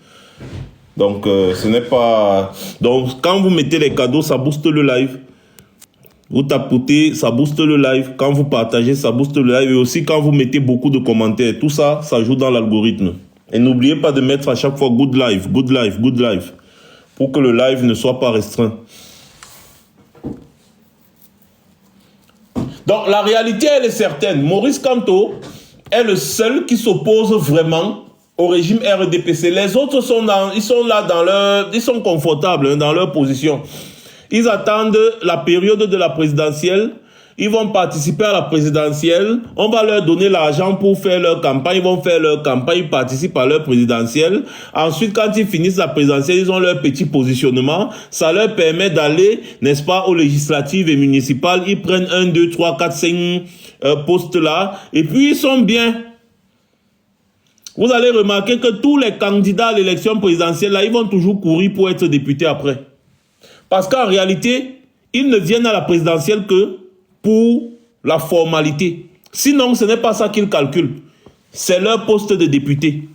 Donc, ce n'est pas... Donc, quand vous mettez les cadeaux, ça booste le live. Vous tapotez, ça booste le live. Quand vous partagez, ça booste le live. Et aussi, quand vous mettez beaucoup de commentaires, tout ça, ça joue dans l'algorithme. Et n'oubliez pas de mettre à chaque fois good live, good live, good live. Pour que le live ne soit pas restreint. Donc, la réalité, elle est certaine. Maurice Kamto est le seul qui s'oppose vraiment au régime RDPC. Les autres sont ils sont confortables hein, dans leur position. Ils attendent la période de la présidentielle. Ils vont participer à la présidentielle. On va leur donner l'argent pour faire leur campagne. Ils vont faire leur campagne, ils participent à leur présidentielle. Ensuite, quand ils finissent la présidentielle, ils ont leur petit positionnement. Ça leur permet d'aller, n'est-ce pas, aux législatives et municipales. Ils prennent 1, 2, 3, 4, 5 postes là. Et puis, ils sont bien. Vous allez remarquer que tous les candidats à l'élection présidentielle, là, ils vont toujours courir pour être députés après. Parce qu'en réalité, ils ne viennent à la présidentielle que pour la formalité. Sinon, ce n'est pas ça qu'ils calculent. C'est leur poste de député.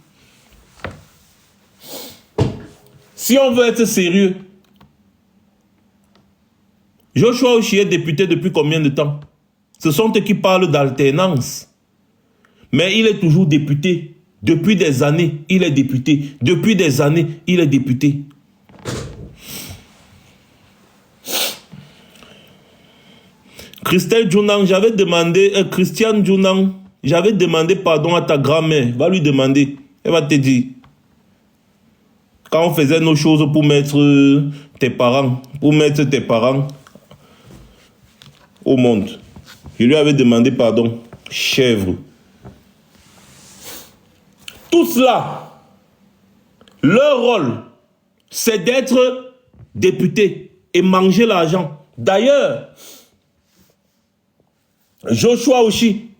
Si on veut être sérieux, Joshua Oshie est député depuis combien de temps? Ce sont eux qui parlent d'alternance. Mais il est toujours député. Depuis des années, il est député. Depuis des années, il est député. Christelle Djounang, j'avais demandé, Christiane Djounang, j'avais demandé pardon à ta grand-mère. Va lui demander. Elle va te dire. Quand on faisait nos choses pour mettre tes parents, au monde. Je lui avais demandé pardon. Chèvre. Tout cela, leur rôle, c'est d'être député et manger l'argent. D'ailleurs, Joshua Oshi,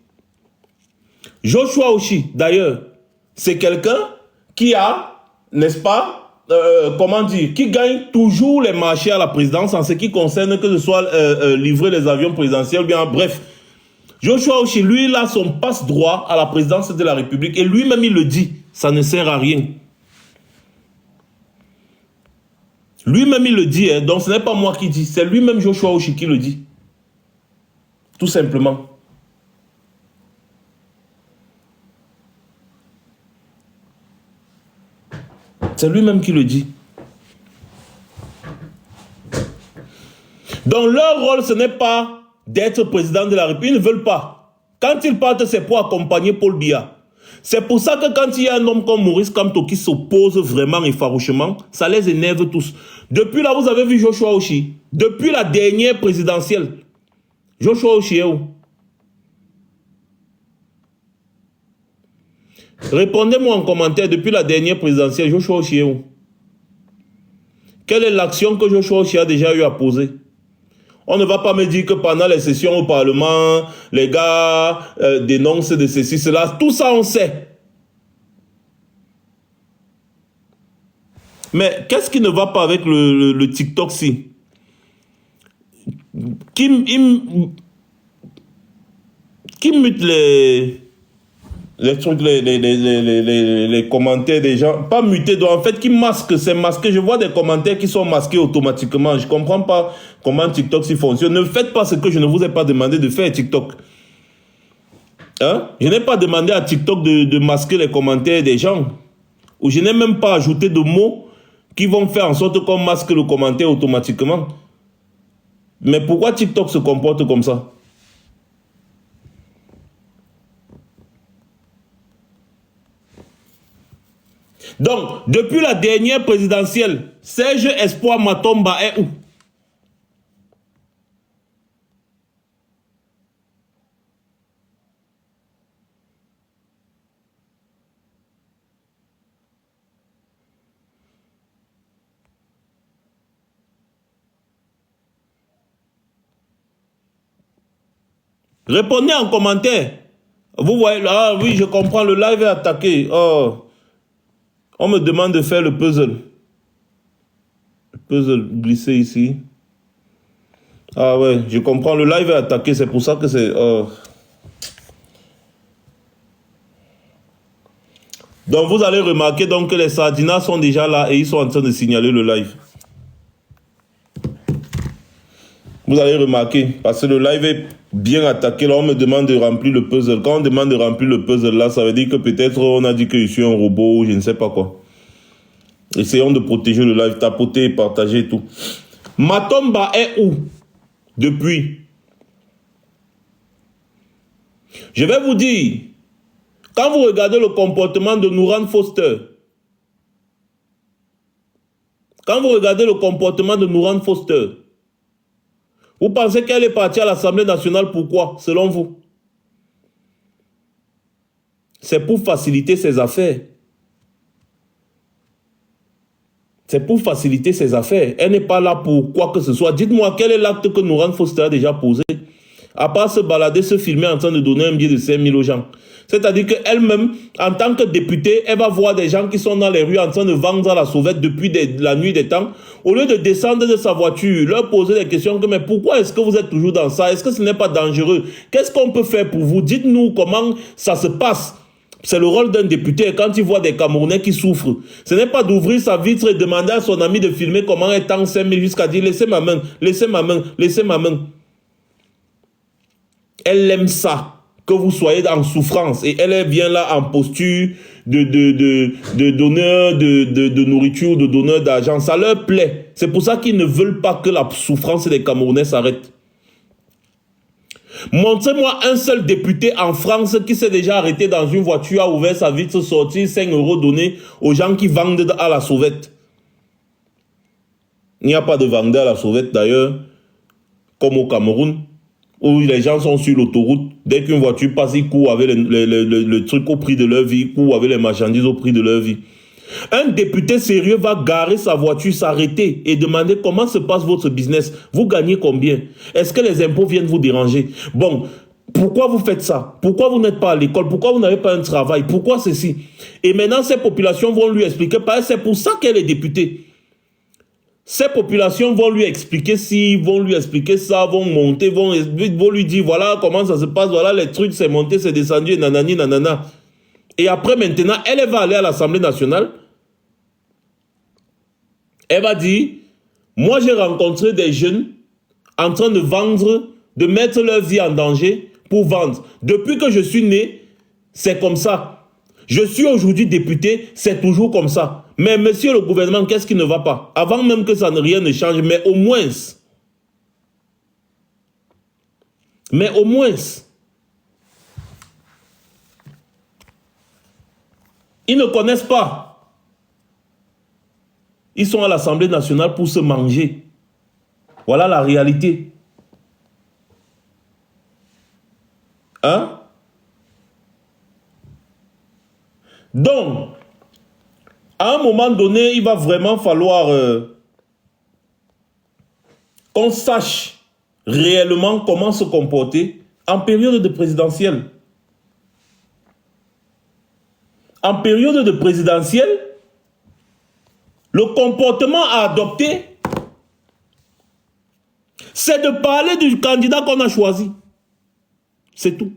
d'ailleurs, c'est quelqu'un qui a, n'est-ce pas, comment dire, qui gagne toujours les marchés à la présidence en ce qui concerne que ce soit livrer les avions présidentiels, bien bref. Joshua Oshi, lui, il a son passe-droit à la présidence de la République et lui-même, il le dit, ça ne sert à rien. Lui-même, il le dit, hein, donc ce n'est pas moi qui dis, c'est lui-même Joshua Oshi qui le dit. Tout simplement. C'est lui-même qui le dit. Donc leur rôle, ce n'est pas d'être président de la République. Ils ne veulent pas. Quand ils partent, c'est pour accompagner Paul Biya. C'est pour ça que quand il y a un homme comme Maurice Kamto qui s'oppose vraiment et farouchement, ça les énerve tous. Depuis là, vous avez vu Joshua Oshi. Depuis la dernière présidentielle. Joshua Oshi est où? Répondez-moi en commentaire, depuis la dernière présidentielle, Joshua Oshi est où? Quelle est l'action que Joshua Oshi a déjà eu à poser? On ne va pas me dire que pendant les sessions au Parlement, les gars dénoncent de ceci, cela. Tout ça, on sait. Mais qu'est-ce qui ne va pas avec le TikTok-ci? Qui mute les trucs, les commentaires des gens, pas mutés, en fait, qui masquent, c'est masqué. Je vois des commentaires qui sont masqués automatiquement. Je comprends pas comment TikTok s'y fonctionne. Ne faites pas ce que je ne vous ai pas demandé de faire, TikTok. Hein? Je n'ai pas demandé à TikTok de masquer les commentaires des gens. Ou je n'ai même pas ajouté de mots qui vont faire en sorte qu'on masque le commentaire automatiquement. Mais pourquoi TikTok se comporte comme ça? Donc, depuis la dernière présidentielle, Serge Espoir Matomba est où? Répondez en commentaire. Vous voyez, ah oui, je comprends, le live est attaqué. Oh. On me demande de faire le puzzle. Le puzzle glissé ici. Ah ouais, je comprends. Le live est attaqué. C'est pour ça que c'est... Donc vous allez remarquer donc que les sardinas sont déjà là et ils sont en train de signaler le live. Vous allez remarquer, parce que le live est bien attaqué. Là, on me demande de remplir le puzzle. Quand on demande de remplir le puzzle, là, ça veut dire que peut-être on a dit que je suis un robot, je ne sais pas quoi. Essayons de protéger le live, tapoter, partager et tout. Matomba est où depuis? Je vais vous dire, quand vous regardez le comportement de Nouran Foster, vous pensez qu'elle est partie à l'Assemblée nationale, pourquoi, selon vous? C'est pour faciliter ses affaires. C'est pour faciliter ses affaires. Elle n'est pas là pour quoi que ce soit. Dites-moi, quel est l'acte que Nouran Foster a déjà posé? À part se balader, se filmer en train de donner un billet de 5 000 aux gens. C'est-à-dire qu'elle-même, en tant que députée, elle va voir des gens qui sont dans les rues en train de vendre à la sauvette depuis la nuit des temps. Au lieu de descendre de sa voiture, leur poser des questions comme « Mais pourquoi est-ce que vous êtes toujours dans ça? Est-ce que ce n'est pas dangereux? Qu'est-ce qu'on peut faire pour vous? Dites-nous comment ça se passe. » C'est le rôle d'un député quand il voit des Camerounais qui souffrent. Ce n'est pas d'ouvrir sa vitre et demander à son ami de filmer comment elle tend 5 000 jusqu'à dire « Laissez ma main, laissez ma main, laissez ma main. » Elle aime ça, que vous soyez en souffrance. Et elle vient là en posture de donneur de nourriture, de donneur d'argent. Ça leur plaît. C'est pour ça qu'ils ne veulent pas que la souffrance des Camerounais s'arrête. Montrez-moi un seul député en France qui s'est déjà arrêté dans une voiture, a ouvert sa vitre, sorti 5 € donnés aux gens qui vendent à la sauvette. Il n'y a pas de vendeur à la sauvette d'ailleurs, comme au Cameroun, où les gens sont sur l'autoroute. Dès qu'une voiture passe, ils courent avec le truc au prix de leur vie, ils courent avec les marchandises au prix de leur vie. Un député sérieux va garer sa voiture, s'arrêter et demander comment se passe votre business. Vous gagnez combien? Est-ce que les impôts viennent vous déranger? Bon, pourquoi vous faites ça? Pourquoi vous n'êtes pas à l'école? Pourquoi vous n'avez pas un travail? Pourquoi ceci? Et maintenant, ces populations vont lui expliquer, c'est pour ça qu'elle est députée. Ces populations vont lui expliquer vont lui expliquer ça, vont monter, vont lui dire, voilà comment ça se passe, voilà les trucs, c'est monté, c'est descendu, et nanani, nanana. Et après, maintenant, elle va aller à l'Assemblée nationale. Elle va dire, moi j'ai rencontré des jeunes en train de vendre, de mettre leur vie en danger pour vendre. Depuis que je suis né, c'est comme ça. Je suis aujourd'hui député, c'est toujours comme ça. Mais monsieur le gouvernement, qu'est-ce qui ne va pas? Avant même que rien ne change, mais au moins, ils ne connaissent pas. Ils sont à l'Assemblée nationale pour se manger. Voilà la réalité. Hein? Donc, à un moment donné, il va vraiment falloir qu'on sache réellement comment se comporter en période de présidentielle. En période de présidentielle, le comportement à adopter, c'est de parler du candidat qu'on a choisi. C'est tout.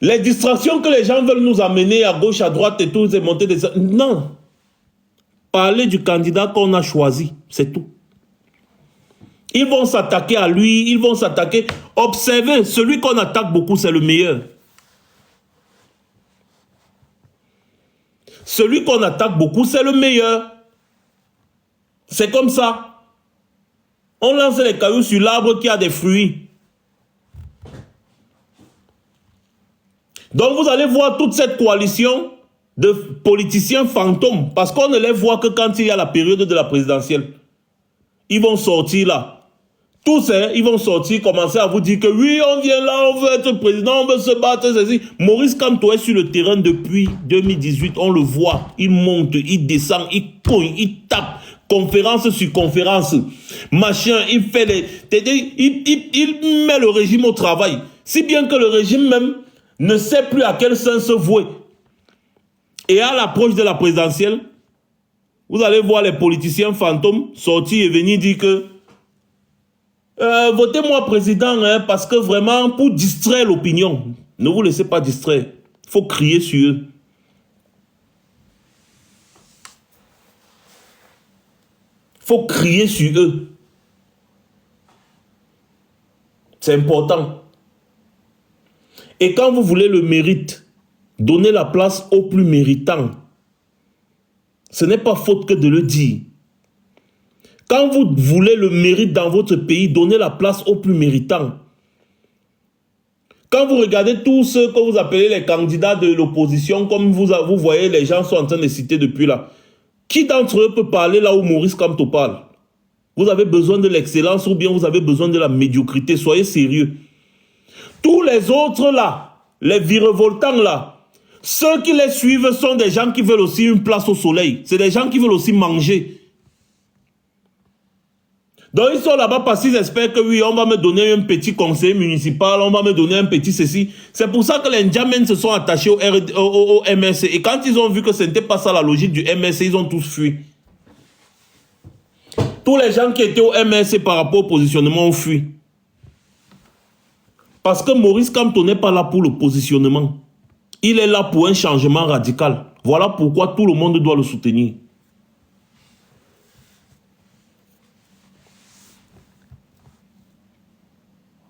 Les distractions que les gens veulent nous amener à gauche, à droite et tout, c'est monter des... Non. Parler du candidat qu'on a choisi, c'est tout. Ils vont s'attaquer à lui, ils vont s'attaquer... Observez, celui qu'on attaque beaucoup, c'est le meilleur. Celui qu'on attaque beaucoup, c'est le meilleur. C'est comme ça. On lance les cailloux sur l'arbre qui a des fruits. Donc vous allez voir toute cette coalition de politiciens fantômes, parce qu'on ne les voit que quand il y a la période de la présidentielle. Ils vont sortir là. Tous, ils vont sortir, commencer à vous dire que oui, on vient là, on veut être président, on veut se battre, ceci. Maurice Kamto est sur le terrain depuis 2018, on le voit. Il monte, il descend, il cogne, il tape. Conférence sur conférence. Machin, il fait les... Il met le régime au travail. Si bien que le régime même ne sait plus à quel sens se vouer. Et à l'approche de la présidentielle, vous allez voir les politiciens fantômes sortir et venir dire que votez-moi président, hein, parce que vraiment, pour distraire l'opinion, ne vous laissez pas distraire. Il faut crier sur eux. Il faut crier sur eux. C'est important. Et quand vous voulez le mérite, donnez la place aux plus méritants. Ce n'est pas faute que de le dire. Quand vous voulez le mérite dans votre pays, donnez la place aux plus méritants. Quand vous regardez tous ceux que vous appelez les candidats de l'opposition, comme vous voyez, les gens sont en train de citer depuis là. Qui d'entre eux peut parler là où Maurice Kamto parle? Vous avez besoin de l'excellence ou bien vous avez besoin de la médiocrité. Soyez sérieux. Tous les autres là, les virevoltants là, ceux qui les suivent sont des gens qui veulent aussi une place au soleil. C'est des gens qui veulent aussi manger. Donc ils sont là-bas parce qu'ils espèrent que oui, on va me donner un petit conseil municipal, on va me donner un petit ceci. C'est pour ça que les Ndjamens se sont attachés au MSC. Et quand ils ont vu que ce n'était pas ça la logique du MSC, ils ont tous fui. Tous les gens qui étaient au MSC par rapport au positionnement ont fui. Parce que Maurice Kamto n'est pas là pour le positionnement. Il est là pour un changement radical. Voilà pourquoi tout le monde doit le soutenir.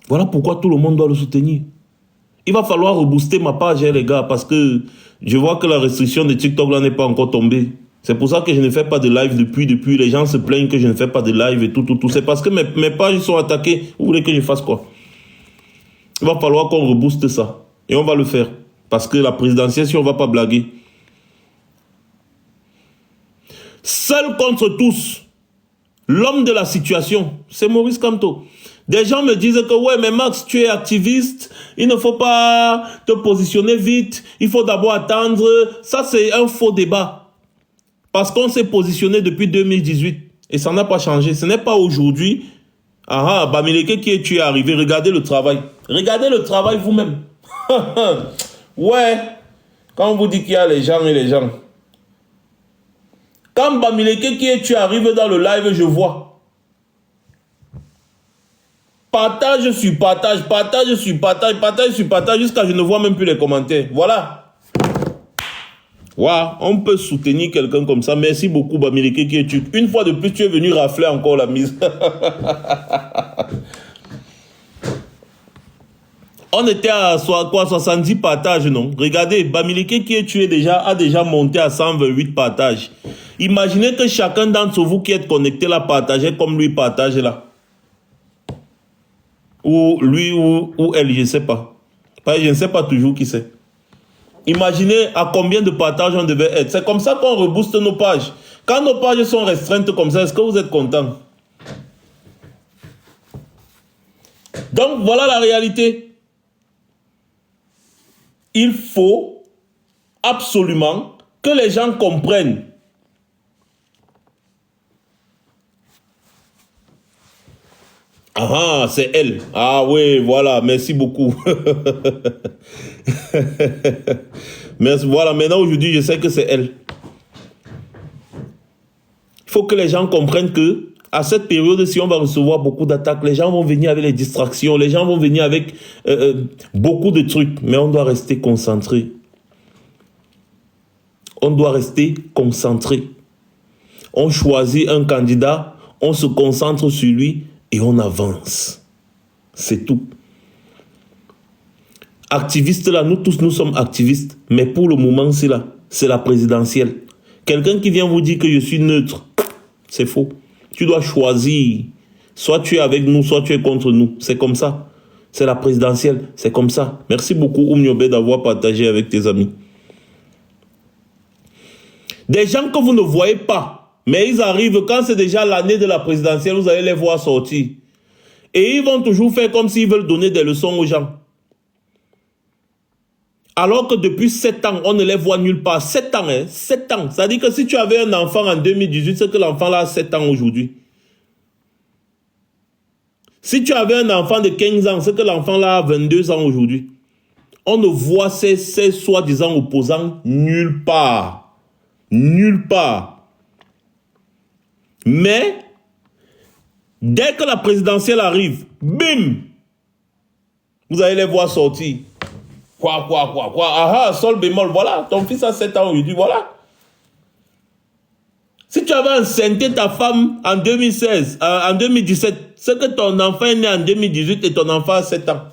Voilà pourquoi tout le monde doit le soutenir. Il va falloir rebooster ma page, hein, les gars, parce que je vois que la restriction de TikTok là n'est pas encore tombée. C'est pour ça que je ne fais pas de live depuis. Les gens se plaignent que je ne fais pas de live et tout. C'est parce que mes pages sont attaquées. Vous voulez que je fasse quoi? Il va falloir qu'on rebooste ça. Et on va le faire. Parce que la présidentielle, si on ne va pas blaguer. seul contre tous, l'homme de la situation, c'est Maurice Kamto. Des gens me disent que ouais, mais Max, tu es activiste, il ne faut pas te positionner vite, il faut d'abord attendre. Ça, c'est un faux débat. Parce qu'on s'est positionné depuis 2018 et ça n'a pas changé. Ce n'est pas aujourd'hui. Ah, Bamileke qui est tué arrivé. Regardez le travail. Regardez le travail vous-même. Ouais. Quand on vous dit qu'il y a les gens et les gens. Quand Bamileke qui est tué arrive dans le live, je vois. Partage sur partage, partage sur partage, partage sur partage, jusqu'à je ne vois même plus les commentaires. Voilà. Waouh, on peut soutenir quelqu'un comme ça. Merci beaucoup, Bamileke qui est tué. Une fois de plus, tu es venu rafler encore la mise. On était à quoi, 70 partages, non? Regardez, Bamileke qui est tué a déjà monté à 128 partages. Imaginez que chacun d'entre vous qui est connecté là partageait comme lui partage là. Ou lui ou elle, je ne sais pas. Je ne sais pas toujours qui c'est. Imaginez à combien de partages on devait être. C'est comme ça qu'on rebooste nos pages. Quand nos pages sont restreintes comme ça, est-ce que vous êtes content? Donc voilà la réalité. Il faut absolument que les gens comprennent. Ah, c'est elle. Ah oui, voilà, merci beaucoup. Merci, voilà, maintenant aujourd'hui, je sais que c'est elle. Il faut que les gens comprennent que à cette période, si on va recevoir beaucoup d'attaques, les gens vont venir avec les distractions, les gens vont venir avec beaucoup de trucs, mais on doit rester concentré. On doit rester concentré. On choisit un candidat, on se concentre sur lui et on avance. C'est tout. Activistes là, nous tous nous sommes activistes, mais pour le moment c'est là, c'est la présidentielle. Quelqu'un qui vient vous dire que je suis neutre, c'est faux. Tu dois choisir, soit tu es avec nous, soit tu es contre nous, c'est comme ça. C'est la présidentielle, c'est comme ça. Merci beaucoup Oumniobe d'avoir partagé avec tes amis. Des gens que vous ne voyez pas, mais ils arrivent quand c'est déjà l'année de la présidentielle, vous allez les voir sortir. Et ils vont toujours faire comme s'ils veulent donner des leçons aux gens. Alors que depuis 7 ans, on ne les voit nulle part. 7 ans, hein? 7 ans. Ça veut dire que si tu avais un enfant en 2018, c'est que l'enfant là a 7 ans aujourd'hui. Si tu avais un enfant de 15 ans, c'est que l'enfant là a 22 ans aujourd'hui. On ne voit ces soi-disant opposants nulle part. Nulle part. Mais, dès que la présidentielle arrive, bim, vous allez les voir sortir. Quoi. Ah, sol bémol, voilà. Ton fils a 7 ans aujourd'hui, voilà. Si tu avais enceinté ta femme en 2016, en 2017, c'est que ton enfant est né en 2018 et ton enfant a 7 ans.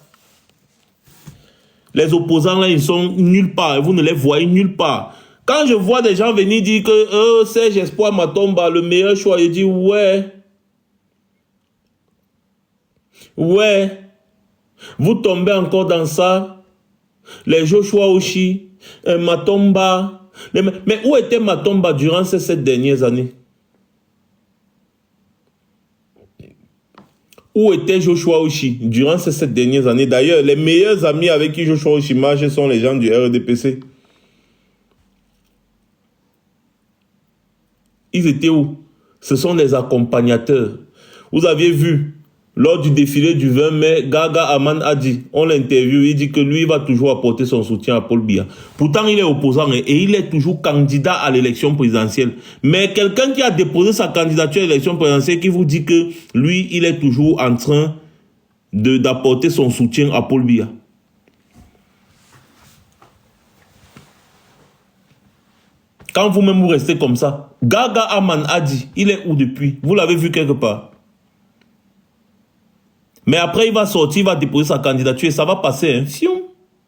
Les opposants là, ils sont nulle part. Vous ne les voyez nulle part. Quand je vois des gens venir dire que Serge Espoir Matomba, le meilleur choix, je dis ouais. Ouais. Vous tombez encore dans ça. Les Joshua Oshi, Matomba. Mais où était Matomba durant ces 7 dernières années? Où était Joshua Oshi durant ces 7 dernières années? D'ailleurs, les meilleurs amis avec qui Joshua Oshi marche sont les gens du RDPC. Ils étaient où? Ce sont les accompagnateurs. Vous aviez vu, lors du défilé du 20 mai, Gaga Aman a dit, on l'interviewe, il dit que lui va toujours apporter son soutien à Paul Biya. Pourtant, il est opposant et il est toujours candidat à l'élection présidentielle. Mais quelqu'un qui a déposé sa candidature à l'élection présidentielle, qui vous dit que lui, il est toujours en train d'apporter son soutien à Paul Biya. Quand vous-même vous restez comme ça, Gaga Aman a dit, il est où depuis? Vous l'avez vu quelque part? Mais après, il va sortir, il va déposer sa candidature et ça va passer. Hein. Fion.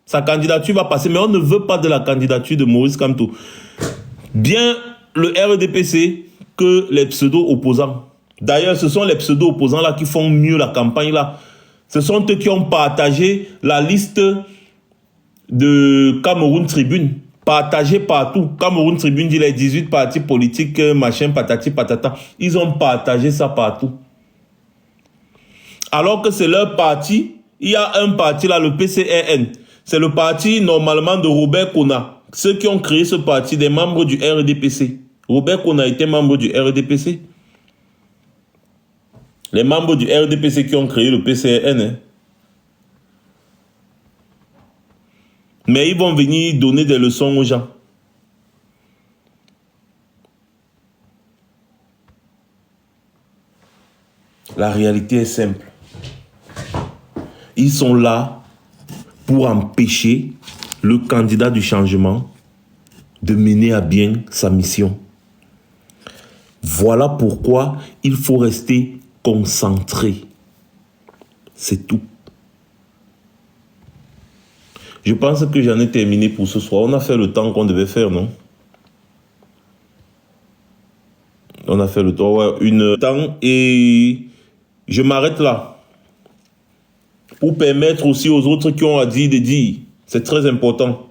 Sa candidature va passer, mais on ne veut pas de la candidature de Maurice Kamto. Bien le RDPC que les pseudo-opposants. D'ailleurs, ce sont les pseudo-opposants là qui font mieux la campagne là. Ce sont eux qui ont partagé la liste de Cameroun Tribune. Partagé partout. Cameroun Tribune dit les 18 partis politiques, machin, patati, patata. Ils ont partagé ça partout. Alors que c'est leur parti. Il y a un parti là, le PCRN. C'est le parti normalement de Robert Kona. Ceux qui ont créé ce parti, des membres du RDPC. Robert Kona était membre du RDPC. Les membres du RDPC qui ont créé le PCRN. Hein. Mais ils vont venir donner des leçons aux gens. La réalité est simple. Ils sont là pour empêcher le candidat du changement de mener à bien sa mission. Voilà pourquoi il faut rester concentré. C'est tout. Je pense que j'en ai terminé pour ce soir. On a fait le temps qu'on devait faire, non? On a fait le temps, ouais, une temps et je m'arrête là. Pour permettre aussi aux autres qui ont à dire de dire. C'est très important.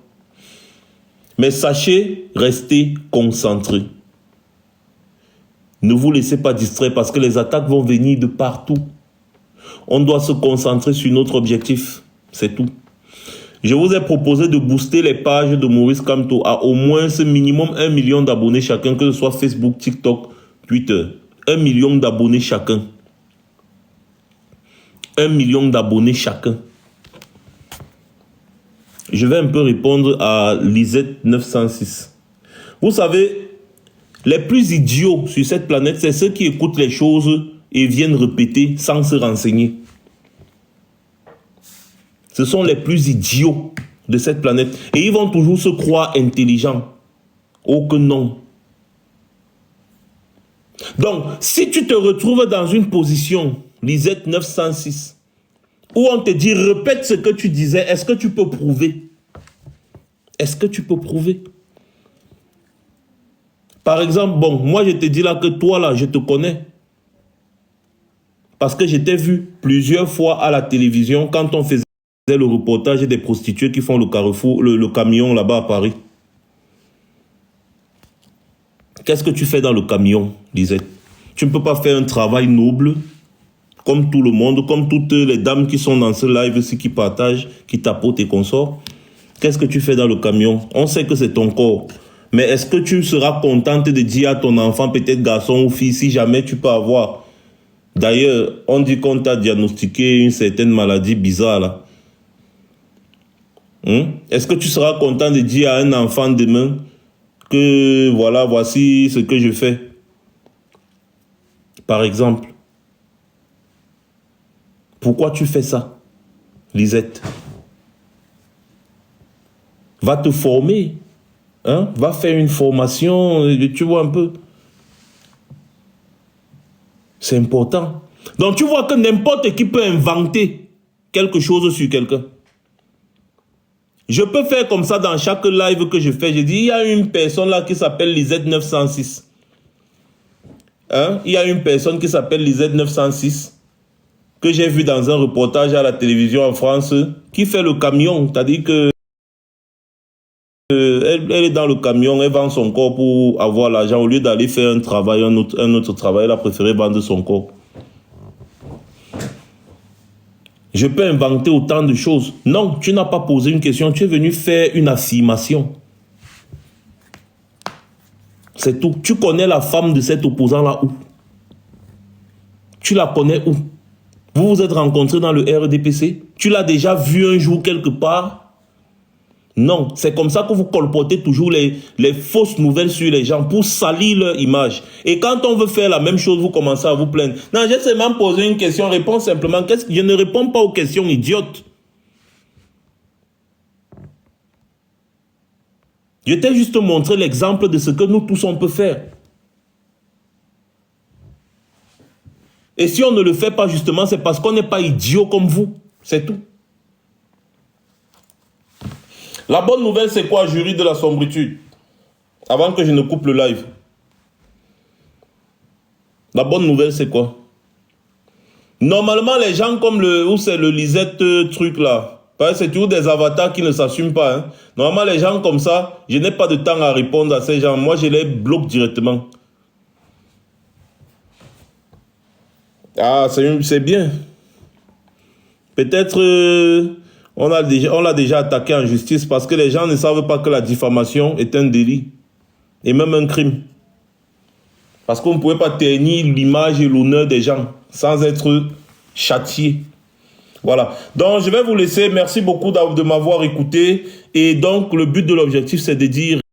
Mais sachez, restez concentrés. Ne vous laissez pas distraire parce que les attaques vont venir de partout. On doit se concentrer sur notre objectif. C'est tout. Je vous ai proposé de booster les pages de Maurice Kamto à au moins ce minimum 1 million d'abonnés chacun, que ce soit Facebook, TikTok, Twitter. 1 million d'abonnés chacun. 1 million d'abonnés chacun. Je vais un peu répondre à Lisette 906. Vous savez, les plus idiots sur cette planète, c'est ceux qui écoutent les choses et viennent répéter sans se renseigner. Ce sont les plus idiots de cette planète. Et ils vont toujours se croire intelligents. Oh que non. Donc, si tu te retrouves dans une position, Lisette 906, où on te dit, répète ce que tu disais, est-ce que tu peux prouver? Est-ce que tu peux prouver? Par exemple, bon, moi je te dis là que toi là, je te connais. Parce que je t'ai vu plusieurs fois à la télévision quand on faisait le reportage des prostituées qui font le carrefour, le camion là-bas à Paris. Qu'est-ce que tu fais dans le camion, Lisette? Tu ne peux pas faire un travail noble, comme tout le monde, comme toutes les dames qui sont dans ce live-ci, qui partagent, qui tapotent et consorts. Qu'est-ce que tu fais dans le camion? On sait que c'est ton corps. Mais est-ce que tu seras contente de dire à ton enfant, peut-être garçon ou fille, si jamais tu peux avoir? D'ailleurs, on dit qu'on t'a diagnostiqué une certaine maladie bizarre là. Est-ce que tu seras content de dire à un enfant demain que voilà, voici ce que je fais? Par exemple. Pourquoi tu fais ça, Lisette? Va te former. Hein? Va faire une formation, tu vois un peu. C'est important. Donc tu vois que n'importe qui peut inventer quelque chose sur quelqu'un. Je peux faire comme ça dans chaque live que je fais. Je dis, il y a une personne là qui s'appelle Lisette 906. Hein? Il y a une personne qui s'appelle Lisette 906 que j'ai vu dans un reportage à la télévision en France qui fait le camion. C'est-à-dire que elle est dans le camion, elle vend son corps pour avoir l'argent. Au lieu d'aller faire un travail, un autre travail, elle a préféré vendre son corps. Je peux inventer autant de choses. Non, tu n'as pas posé une question, tu es venu faire une affirmation. C'est tout. Tu connais la femme de cet opposant-là où? Tu la connais où? Vous vous êtes rencontrés dans le RDPC? Tu l'as déjà vu un jour quelque part? Non, c'est comme ça que vous colportez toujours les fausses nouvelles sur les gens pour salir leur image. Et quand on veut faire la même chose, vous commencez à vous plaindre. Non, j'ai seulement posé une question, réponds simplement. Je ne réponds pas aux questions idiotes. Je t'ai juste montré l'exemple de ce que nous tous on peut faire. Et si on ne le fait pas justement, c'est parce qu'on n'est pas idiot comme vous. C'est tout. La bonne nouvelle, c'est quoi, jury de la sombritude? Avant que je ne coupe le live. La bonne nouvelle, c'est quoi? Normalement, les gens comme le Lisette truc là, C'est toujours des avatars qui ne s'assument pas. Hein. Normalement, les gens comme ça, je n'ai pas de temps à répondre à ces gens. Moi, je les bloque directement. Ah, c'est bien. Peut-être on l'a déjà attaqué en justice parce que les gens ne savent pas que la diffamation est un délit et même un crime. Parce qu'on ne pouvait pas ternir l'image et l'honneur des gens sans être châtié. Voilà. Donc, je vais vous laisser. Merci beaucoup de m'avoir écouté. Et donc, le but de l'objectif, c'est de dire...